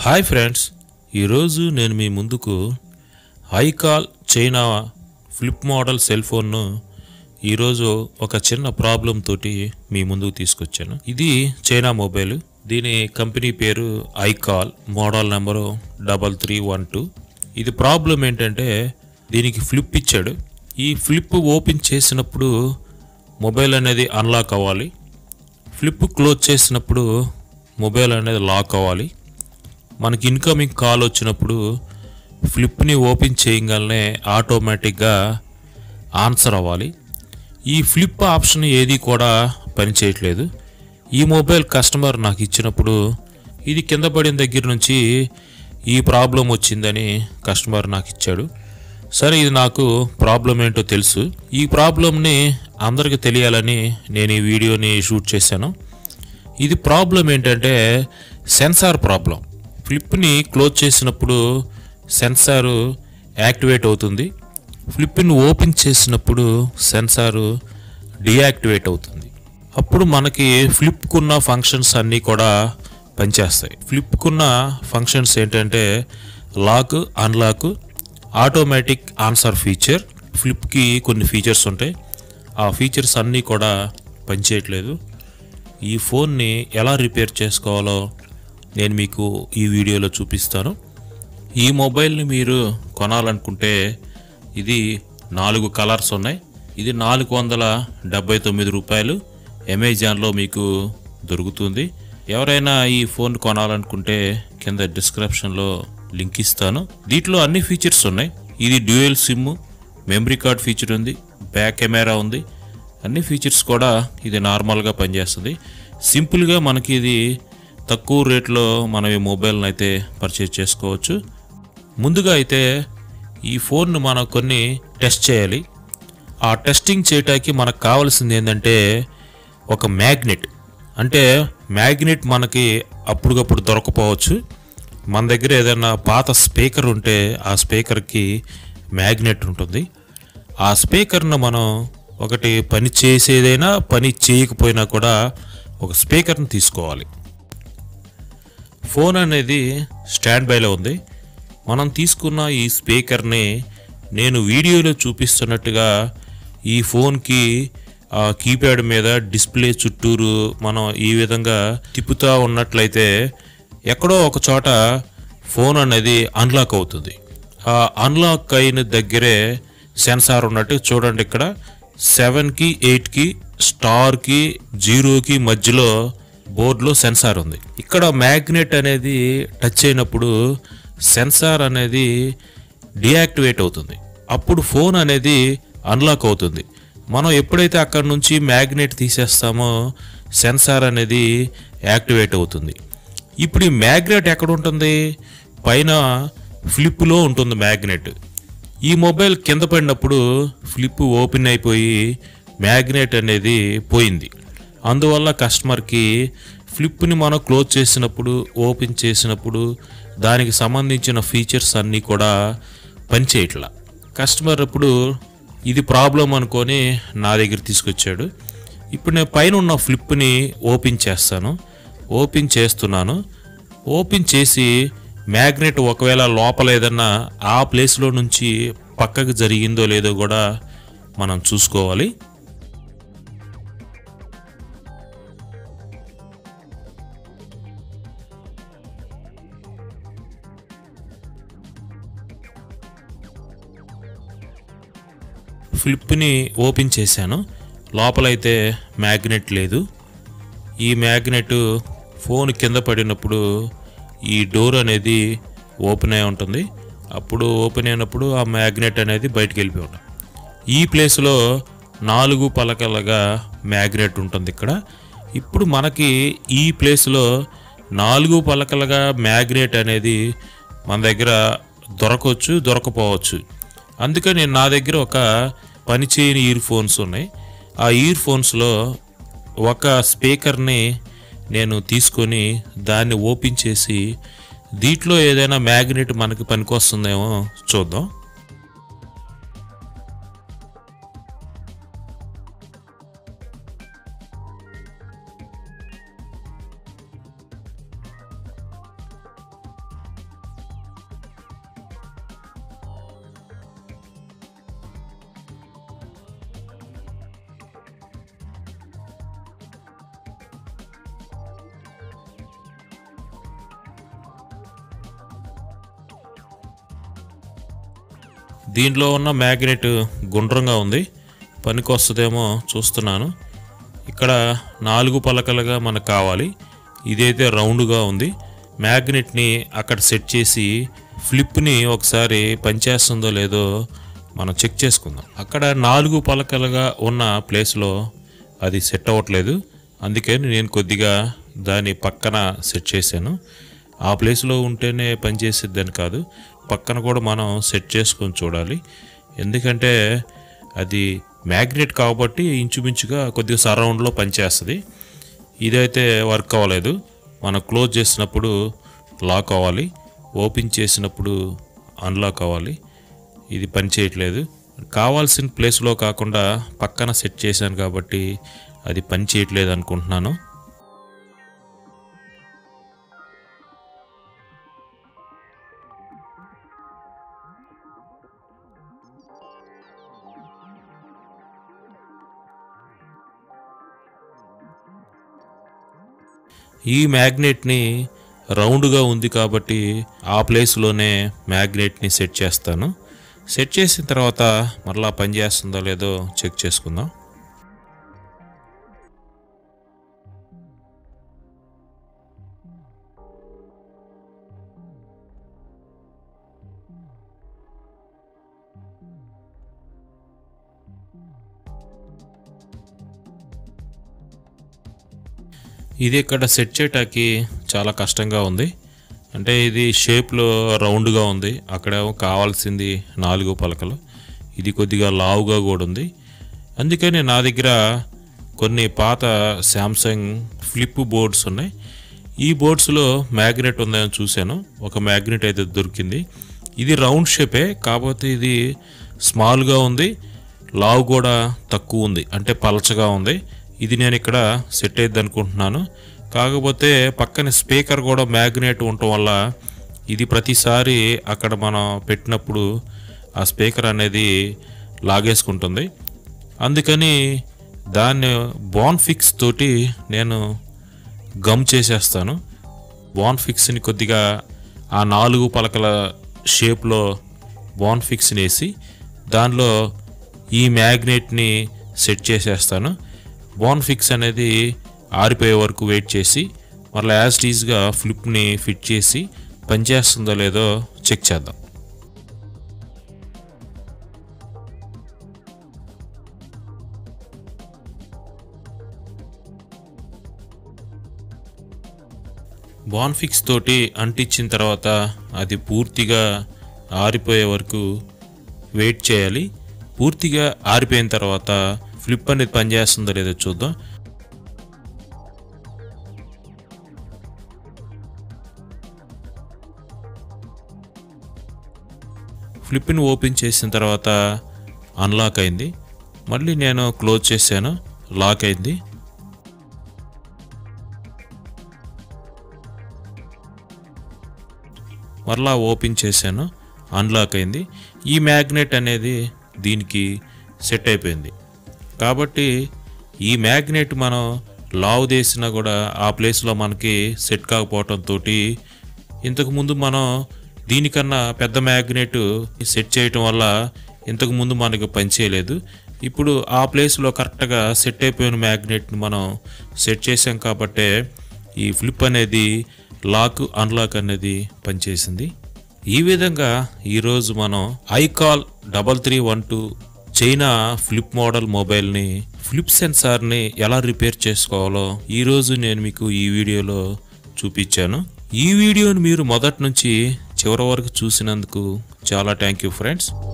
Hi friends, ఈరోజు నేను మీ ముందుకు ఐకాల్ చైనా ఫ్లిప్ మోడల్ సెల్ ఫోన్ను ఈరోజు ఒక చిన్న ప్రాబ్లం తోటి మీ ముందుకు తీసుకొచ్చాను. ఇది చైనా మొబైల్. దీని కంపెనీ పేరు ఐకాల్, మోడల్ నెంబరు 3312. ఇది ప్రాబ్లం ఏంటంటే దీనికి ఫ్లిప్ ఇచ్చాడు. ఈ ఫ్లిప్ ఓపెన్ చేసినప్పుడు మొబైల్ అనేది అన్లాక్ అవ్వాలి. ఫ్లిప్ క్లోజ్ చేసినప్పుడు మొబైల్ అనేది లాక్ అవ్వాలి. మనకి ఇన్కమింగ్ కాల్ వచ్చినప్పుడు ఫ్లిప్ని ఓపెన్ చేయగానే ఆటోమేటిక్గా ఆన్సర్ అవ్వాలి. ఈ ఫ్లిప్ ఆప్షన్ ఏది కూడా పనిచేయట్లేదు. ఈ మొబైల్ కస్టమర్ నాకు ఇచ్చినప్పుడు ఇది కింద పడిన దగ్గర నుంచి ఈ ప్రాబ్లం వచ్చిందని కస్టమర్ నాకు ఇచ్చాడు. సరే, ఇది నాకు ప్రాబ్లం ఏంటో తెలుసు. ఈ ప్రాబ్లంని అందరికీ తెలియాలని నేను ఈ వీడియోని షూట్ చేశాను. ఇది ప్రాబ్లం ఏంటంటే సెన్సార్ ప్రాబ్లం. ఫ్లిప్ని క్లోజ్ చేసినప్పుడు సెన్సారు యాక్టివేట్ అవుతుంది. ఫ్లిప్ని ఓపెన్ చేసినప్పుడు సెన్సారు డీయాక్టివేట్ అవుతుంది. అప్పుడు మనకి ఫ్లిప్కున్న ఫంక్షన్స్ అన్నీ కూడా పనిచేస్తాయి. ఫ్లిప్కున్న ఫంక్షన్స్ ఏంటంటే lock, unlock, automatic answer feature. ఫ్లిప్కి కొన్ని ఫీచర్స్ ఉంటాయి. ఆ ఫీచర్స్ అన్నీ కూడా పనిచేయట్లేదు. ఈ ఫోన్ని ఎలా రిపేర్ చేసుకోవాలో నేను మీకు ఈ వీడియోలో చూపిస్తాను. ఈ మొబైల్ని మీరు కొనాలనుకుంటే ఇది 4 కలర్స్ ఉన్నాయి. ఇది 479 రూపాయలు అమెజాన్లో మీకు దొరుకుతుంది. ఎవరైనా ఈ ఫోన్ కొనాలనుకుంటే కింద డిస్క్రిప్షన్లో లింక్ ఇస్తాను. దీంట్లో అన్ని ఫీచర్స్ ఉన్నాయి. ఇది dual SIM, memory card feature ఉంది, బ్యాక్ కెమెరా ఉంది. అన్ని ఫీచర్స్ కూడా ఇది నార్మల్గా పనిచేస్తుంది. సింపుల్గా మనకి ఇది తక్కువ రేట్లో మనం ఈ మొబైల్ని అయితే పర్చేజ్ చేసుకోవచ్చు. ముందుగా అయితే ఈ ఫోన్ను మనం కొన్ని టెస్ట్ చేయాలి. ఆ టెస్టింగ్ చేయటానికి మనకు కావాల్సింది ఏంటంటే ఒక మ్యాగ్నెట్. అంటే మ్యాగ్నెట్ మనకి అప్పటికప్పుడు దొరకపోవచ్చు. మన దగ్గర ఏదైనా పాత స్పీకర్ ఉంటే ఆ స్పీకర్కి మ్యాగ్నెట్ ఉంటుంది. ఆ స్పీకర్ను మనం ఒకటి పని చేసేదైనా పని చేయకపోయినా కూడా ఒక స్పీకర్ని తీసుకోవాలి. ఫోన్ అనేది స్టాండ్ బైలో ఉంది. మనం తీసుకున్న ఈ స్పీకర్ని నేను వీడియోలో చూపిస్తున్నట్టుగా ఈ ఫోన్కి కీప్యాడ్ మీద డిస్ప్లే చుట్టూరు మనం ఈ విధంగా తిప్పుతూ ఉన్నట్లయితే ఎక్కడో ఒక చోట ఫోన్ అనేది అన్లాక్ అవుతుంది. ఆ అన్లాక్ అయిన దగ్గరే సెన్సార్ ఉన్నట్టు చూడండి. ఇక్కడ 7కి 8కి స్టార్కి 0కి మధ్యలో బోర్డులో సెన్సార్ ఉంది. ఇక్కడ మ్యాగ్నెట్ అనేది టచ్ అయినప్పుడు సెన్సార్ అనేది డీయాక్టివేట్ అవుతుంది. అప్పుడు ఫోన్ అనేది అన్లాక్ అవుతుంది. మనం ఎప్పుడైతే అక్కడ నుంచి మ్యాగ్నెట్ తీసేస్తామో సెన్సార్ అనేది యాక్టివేట్ అవుతుంది. ఇప్పుడు ఈ మ్యాగ్నెట్ ఎక్కడ ఉంటుంది? పైన ఫ్లిప్లో ఉంటుంది మ్యాగ్నెట్. ఈ మొబైల్ కింద పడినప్పుడు ఫ్లిప్ ఓపెన్ అయిపోయి మ్యాగ్నెట్ అనేది పోయింది. అందువల్ల కస్టమర్కి ఫ్లిప్ని మనం క్లోజ్ చేసినప్పుడు, ఓపెన్ చేసినప్పుడు దానికి సంబంధించిన ఫీచర్స్ అన్నీ కూడా పనిచేయట్లా. కస్టమర్ ఇప్పుడు ఇది ప్రాబ్లం అనుకొని నా దగ్గర తీసుకొచ్చాడు. ఇప్పుడు నేను పైన ఉన్న ఫ్లిప్ని ఓపెన్ చేస్తాను. ఓపెన్ చేస్తున్నాను. ఓపెన్ చేసి మ్యాగ్నెట్ ఒకవేళ లోపల ఏదన్నా ఆ ప్లేస్లో నుంచి పక్కకు జరిగిందో లేదో కూడా మనం చూసుకోవాలి. ఫ్లిప్ని ఓపెన్ చేశాను. లోపలైతే మ్యాగ్నెట్ లేదు. ఈ మ్యాగ్నెట్ ఫోన్ కింద పడినప్పుడు ఈ డోర్ అనేది ఓపెన్ అయి ఉంటుంది. అప్పుడు ఓపెన్ అయినప్పుడు ఆ మ్యాగ్నెట్ అనేది బయటికి వెళ్ళిపోయి ఉంటుంది. ఈ ప్లేస్లో 4 పలకలుగా మ్యాగ్నెట్ ఉంటుంది ఇక్కడ. ఇప్పుడు మనకి ఈ ప్లేస్లో 4 పలకలుగా మ్యాగ్నెట్ అనేది మన దగ్గర దొరకవచ్చు, దొరకపోవచ్చు. అందుకని నా దగ్గర ఒక పనిచేయని ఇయర్ ఫోన్స్ ఉన్నాయి. ఆ ఇయర్ ఫోన్స్లో ఒక స్పీకర్ని నేను తీసుకొని దాన్ని ఓపెన్ చేసి దీంట్లో ఏదైనా మ్యాగ్నెట్ మనకి పనికొస్తుందేమో చూద్దాం. దీనిలో ఉన్న మ్యాగ్నెట్ గుండ్రంగా ఉంది, పనికొస్తుందేమో చూస్తున్నాను. ఇక్కడ 4 పలకలుగా మనకు కావాలి, ఇదైతే రౌండ్గా ఉంది. మ్యాగ్నెట్ని అక్కడ సెట్ చేసి ఫ్లిప్ని ఒకసారి పనిచేస్తుందో లేదో మనం చెక్ చేసుకుందాం. అక్కడ 4 పలకలుగా ఉన్న ప్లేస్లో అది సెట్ అవ్వట్లేదు, అందుకని నేను కొద్దిగా దాని పక్కన సెట్ చేశాను. ఆ ప్లేస్లో ఉంటేనే పనిచేసేదని కాదు, పక్కన కూడా మనం సెట్ చేసుకొని చూడాలి. ఎందుకంటే అది మ్యాగ్నెట్ కాబట్టి ఇంచుమించుగా కొద్దిగా సరౌండ్లో పనిచేస్తుంది. ఇదైతే వర్క్ అవ్వలేదు. మనం క్లోజ్ చేసినప్పుడు లాక్ అవ్వాలి, ఓపెన్ చేసినప్పుడు అన్లాక్ అవ్వాలి. ఇది పని చేయట్లేదు. కావాల్సిన ప్లేస్లో కాకుండా పక్కన సెట్ చేశాను కాబట్టి అది పని చేయట్లేదు అనుకుంటున్నాను. ఈ మ్యాగ్నెట్ని రౌండ్గా ఉంది కాబట్టి ఆ ప్లేస్లోనే మ్యాగ్నెట్ని సెట్ చేస్తాను. సెట్ చేసిన తర్వాత మరలా పనిచేస్తుందో లేదో చెక్ చేసుకుందాం. ఇది ఇక్కడ సెట్ చేయటానికి చాలా కష్టంగా ఉంది. అంటే ఇది షేప్లో రౌండ్గా ఉంది, అక్కడ కావాల్సింది 4 పలకలు, ఇది కొద్దిగా లావుగా కూడా ఉంది. అందుకని నా దగ్గర కొన్ని పాత శాంసంగ్ ఫ్లిప్ బోర్డ్స్ ఉన్నాయి. ఈ బోర్డ్స్లో మ్యాగ్నెట్ ఉందని చూశాను, ఒక మ్యాగ్నెట్ అయితే దొరికింది. ఇది రౌండ్ షేపే, కాకపోతే ఇది స్మాల్గా ఉంది, లావు కూడా తక్కువ ఉంది, అంటే పలచగా ఉంది. ఇది నేను ఇక్కడ సెట్ అయ్యిద్ది అనుకుంటున్నాను. కాకపోతే పక్కన స్పీకర్ కూడా మ్యాగ్నెట్ ఉండటం వల్ల ఇది ప్రతిసారి అక్కడ మనం పెట్టినప్పుడు ఆ స్పీకర్ అనేది లాగేసుకుంటుంది. అందుకని దాన్ని బాన్ఫిక్స్ తోటి నేను గమ్ చేసేస్తాను. బాన్ఫిక్స్ని కొద్దిగా ఆ 4 పలకల షేప్లో బాన్ఫిక్స్ని వేసి దానిలో ఈ మ్యాగ్నెట్ని సెట్ చేసేస్తాను. బాన్ఫిక్స్ అనేది ఆరిపోయే వరకు వెయిట్ చేసి మళ్ళీ యాజ్ టీజ్గా ఫ్లిప్ని ఫిట్ చేసి పనిచేస్తుందో లేదో చెక్ చేద్దాం. బాన్ఫిక్స్ తోటి అంటించిన తర్వాత అది పూర్తిగా ఆరిపోయే వరకు వెయిట్ చేయాలి. పూర్తిగా ఆరిపోయిన తర్వాత ఫ్లిప్ అనేది పనిచేస్తుందో లేదో చూద్దాం. ఫ్లిప్ని ఓపెన్ చేసిన తర్వాత అన్లాక్ అయింది. మళ్ళీ నేను క్లోజ్ చేశాను, లాక్ అయింది. మరలా ఓపెన్ చేశాను, అన్లాక్ అయింది. ఈ మ్యాగ్నెట్ అనేది దీనికి సెట్ అయిపోయింది. కాబట్టి ఈ మ్యాగ్నెట్ మనం లావు చేసినా కూడా ఆ ప్లేస్లో మనకి సెట్ కాకపోవడంతో ఇంతకుముందు మనం దీనికన్నా పెద్ద మ్యాగ్నెట్ సెట్ చేయటం వల్ల ఇంతకుముందు మనకు పనిచేయలేదు. ఇప్పుడు ఆ ప్లేస్లో కరెక్ట్గా సెట్ అయిపోయిన మ్యాగ్నెట్ని మనం సెట్ చేసాం కాబట్టి ఈ ఫ్లిప్ అనేది లాక్ అన్లాక్ అనేది పనిచేసింది. ఈ విధంగా ఈరోజు మనం ఐకాల్ 3312 చైనా ఫ్లిప్ మోడల్ మొబైల్ని ఫ్లిప్ సెన్సార్ని ఎలా రిపేర్ చేసుకోవాలో ఈరోజు నేను మీకు ఈ వీడియోలో చూపించాను. ఈ వీడియోని మీరు మొదటి నుంచి చివరి వరకు చూసినందుకు చాలా థ్యాంక్ యూ ఫ్రెండ్స్.